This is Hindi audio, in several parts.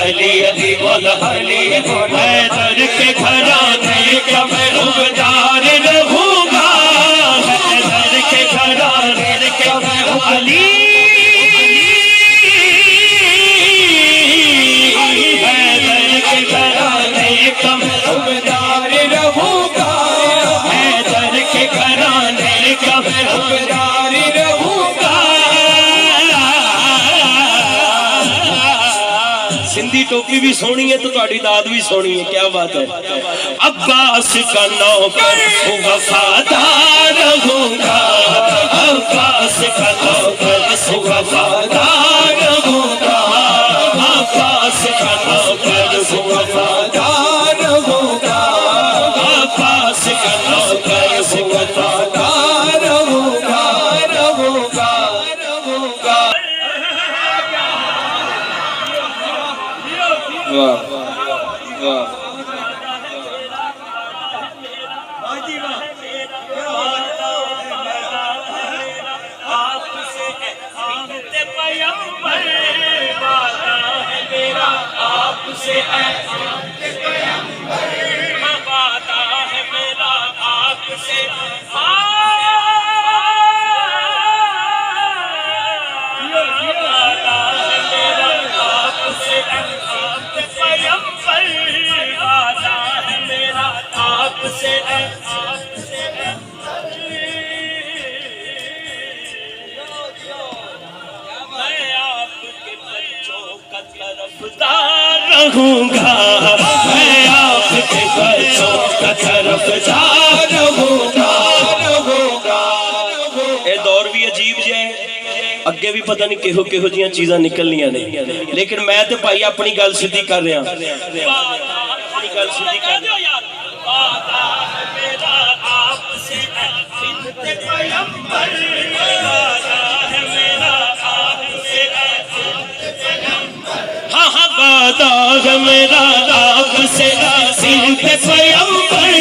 अली अली मौला अली हैदर के घराने का मैं रुखदार रहूंगा, हैदर के घराने का मैं अली हैदर के घराने का मैं रुखदार रहूंगा, हैदर के घराने का मैं रुखदार रहूंगा। सिंधी टोपी भी सोनी है तो तुम्हारी दाद भी सोनी है, क्या बात है। अब्बास का नौकर वफादार रहूंगा, अब्बास का नौकर वफादार रहूंगा, अब्बास का नौकर वफादार रहूंगा, अब्बास का नौकर वफादार रहूंगा, रहूंगा, रहूंगा। वाह वाह आपसे वादा है मेरा आपसे, वादा है मेरा आपसे, पैगंबर वादा है मेरा आपसे, मैं आपके बच्चों का तरफदार रहूंगा, मैं आपके बच्चों का तरफदार रहूंगा, रहूंगा। ये दौर भी अजीब जे, अगे भी पता नहीं किहो किहो जियां चीज़ां निकलनियां ने, लेकिन मैं तो भाई अपनी गल सीधी कर रहा, अपनी गल सीधी कर रहा। हाँ हाँ वादा है मेरा आपसे, सिर्फ पैगंबर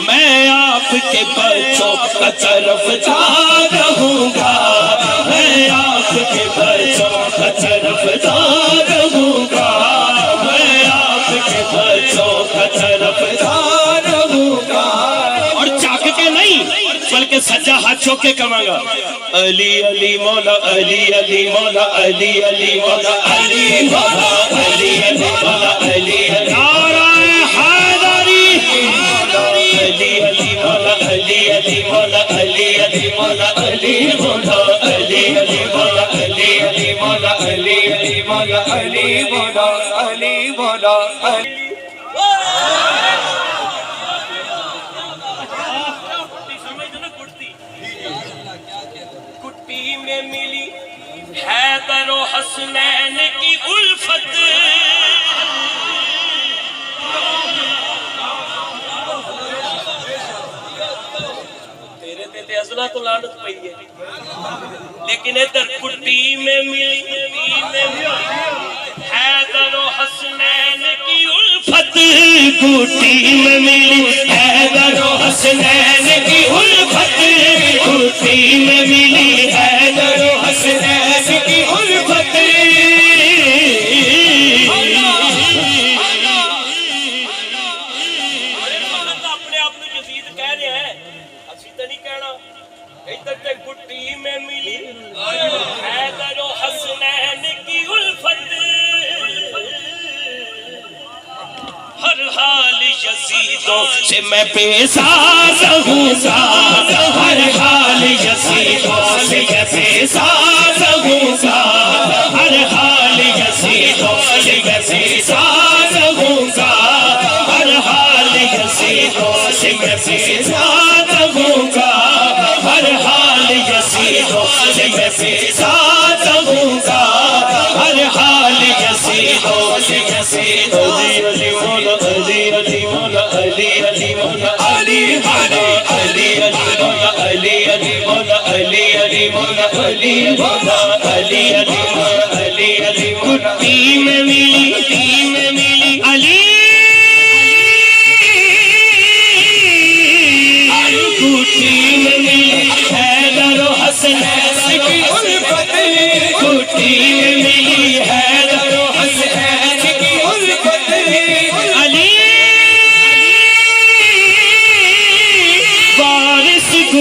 मैं आपके बच्चों का तरफदार रहूंगा, मैं आपके बच्चों का तरफदार रहूंगा, मैं आपके बच्चों का तरफदार रहूंगा। और चाक के नहीं बल्कि सज्जा हाथ चौक के कमांगा, अली अली मौला अली अली मौला अली अली मौला अली मौला अली अली मौला अली नाराए हैदरी, अली अली मौला अली अली मौला अली अली मौला अली मौला अली अली मौला अली अली मौला अली अली मौला अली मौला अली मौला अली। कुट्टी में मिली हैदर और हसनैन की उल्फत, असला तो लानत पई है, लेकिन इधर कुट्टी में मिली हैदर और हसनैन की उल्फत, कुट्टी में मिली हैदर और हसनैन की उल्फत, कुट्टी में मिली हैदर और हसनैन की उल्फत। अपने आप को यजीद कह रहे हैं, असी तो नहीं कहना। इधर तक कुट्टी में मिली हैदर और हसनैन की उल्फत, हर हाल यजीदों से मैं बेजार रहूंगा, हर हाल यजीदों से मैं बेजार रहूंगा, हर हाल यजीदों से मैं बेजार रहूंगा, हर हाल यजीदों से मैं बेजार रहूंगा, हर हाल यजीदों से मैं बेजार रहूंगा, हर हाल यजीदों से मैं अली मौला अली अली मौला अली अली मौला अली अली अली अली मौला अली अली मौला अली अली मौला अली मौला अली अली मौला अली अली कुट्टी में मिली अली, कुट्टी में मिली हैदर और हसनैन की उल्फत,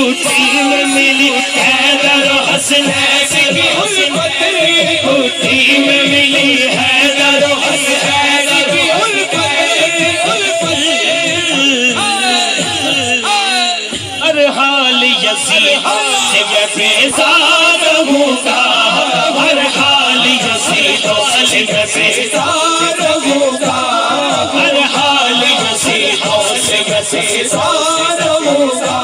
बूटी में मिली हैदर हसनैन की उल्फत, बूटी में मिली हैदर हसनैन की उल्फत। हर हाल यज़ीद से मैं बेज़ार रहूंगा, हर हाल यज़ीद से मैं बेज़ार रहूंगा, हर हाल यज़ीद से मैं बेज़ार रहूंगा।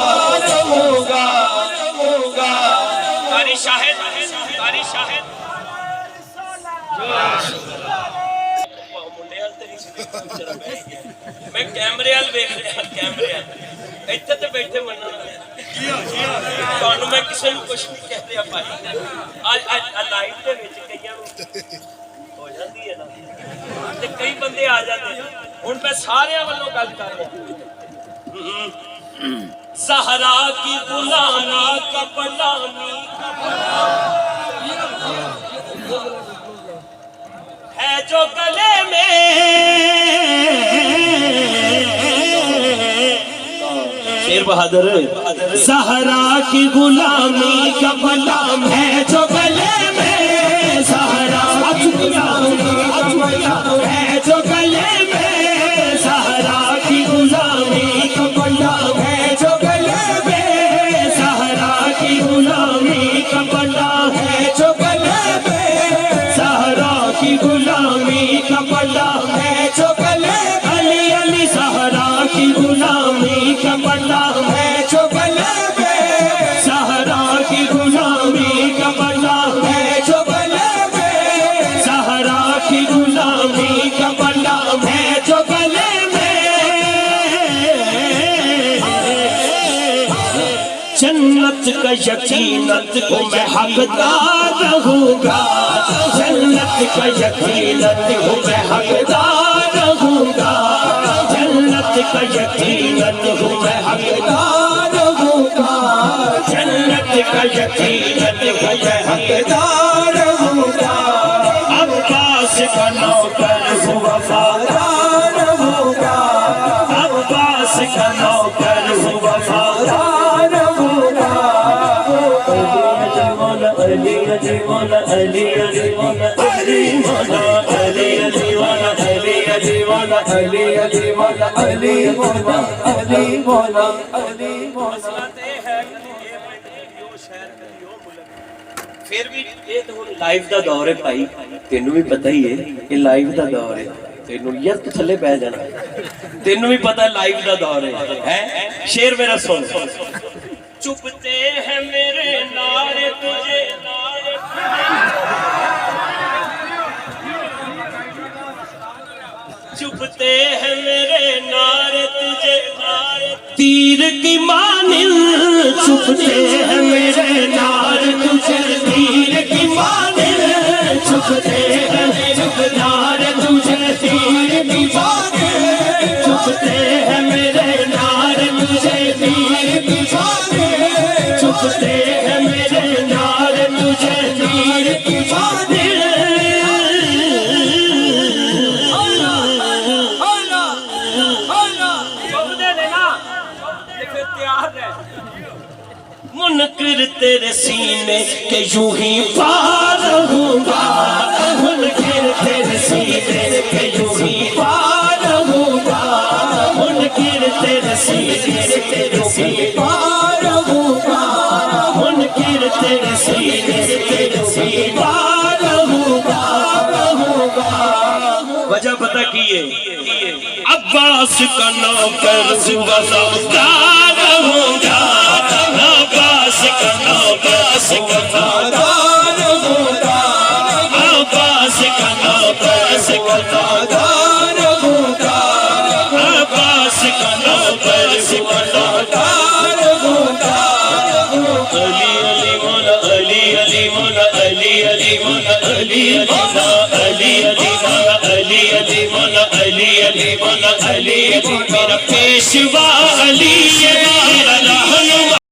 कारी शाहिद, कारी शाहिद मैं कैमरे वाल वेख रहा, कैमरे इत्थे ते बैठे मनना मैं किसी को कुछ नहीं कह रहा भाई। आज लाइव के विच कईयां हो जाती है ना, ते कई बंदे आ जाते हैं। हुण मैं सारियां वालों गल कर रहा, ज़हरा की गुलामी का गुलामी है जो गले में, शेर बहादुर, ज़हरा की गुलामी का गुलाम है जो गले में, ज़हरा की गुलामी का गुलाम है जो गले में, ज़हरा की गुलामी का गुलाम है जो गले में, ज़हरा की गुलामी का गुलाम है जो गले में, ज़हरा की गुलामी का गुलाम है जो गले में, अली अली ज़हरा की गुलामी का गुलाम है जो गले में, ज़हरा की गुलामी का गुलाम है जो गले में, ज़हरा की गुलामी का गुलाम है जो गले में। जन्नत का यकीनत को मैं हकदार रहूंगा, जन्नत का यकीनत को मैं हकदार रहूंगा, जन्नत का यकीनत को मैं हकदार रहूंगा, जन्नत का यकीनत को मैं हकदार रहूंगा। अब्बास का नौकर हूँ वफादार रहूंगा, अब्बास का नौकर हूँ वफादार रहूंगा। अली अली मौला अली अली मौला अली मौला अली अली मौला अली अली मौला अली अली मौला अली मौला अली मौला अली मौला। फिर भी ये तो लाइव दा दौर है भाई, तेनू भी पता ही है ये लाइव दा दौर है। तेनू यार तू थले बह जाना, तेनू भी पता है लाइव दा दौर है। शेर मेरा सुन, चुपते हैं मेरे नारे तुझे नारे, चुपते हैं मेरे नारे तुझे नारे, तीर की मानिल चुपते हैं मेरे नारे तुझे, तीर की मानिल चुपते हैं मेरे नारे तुझे, तीर की मानिल चुपते हैं मेरे नारे तुझे, तीर की मानिल चुपते हैं मेरे नारे तुझे, तीर की मानिल। मुनकिर तेरे सीने के यूं ही पार रहूंगा, मुनकिर तेरे सीने के यूं ही पार रहूंगा, मुनकिर तेरे सीने के यूं ही पार रहूंगा, मुनकिर तेरे सीने के यूं ही पार रहूंगा। वजह पता की है, अब्बास का नौकर वफादार रहूंगा, अब्बास का नौकर वफादार रहूंगा, अब्बास का नौकर वफादार रहूंगा, अब्बास का नौकर वफादार रहूंगा। अली अली मौला अली अली मौला अली अली मौला अली मौला अली अली मौला अली अली मौला अली अली मौला अली मेरा पेशवा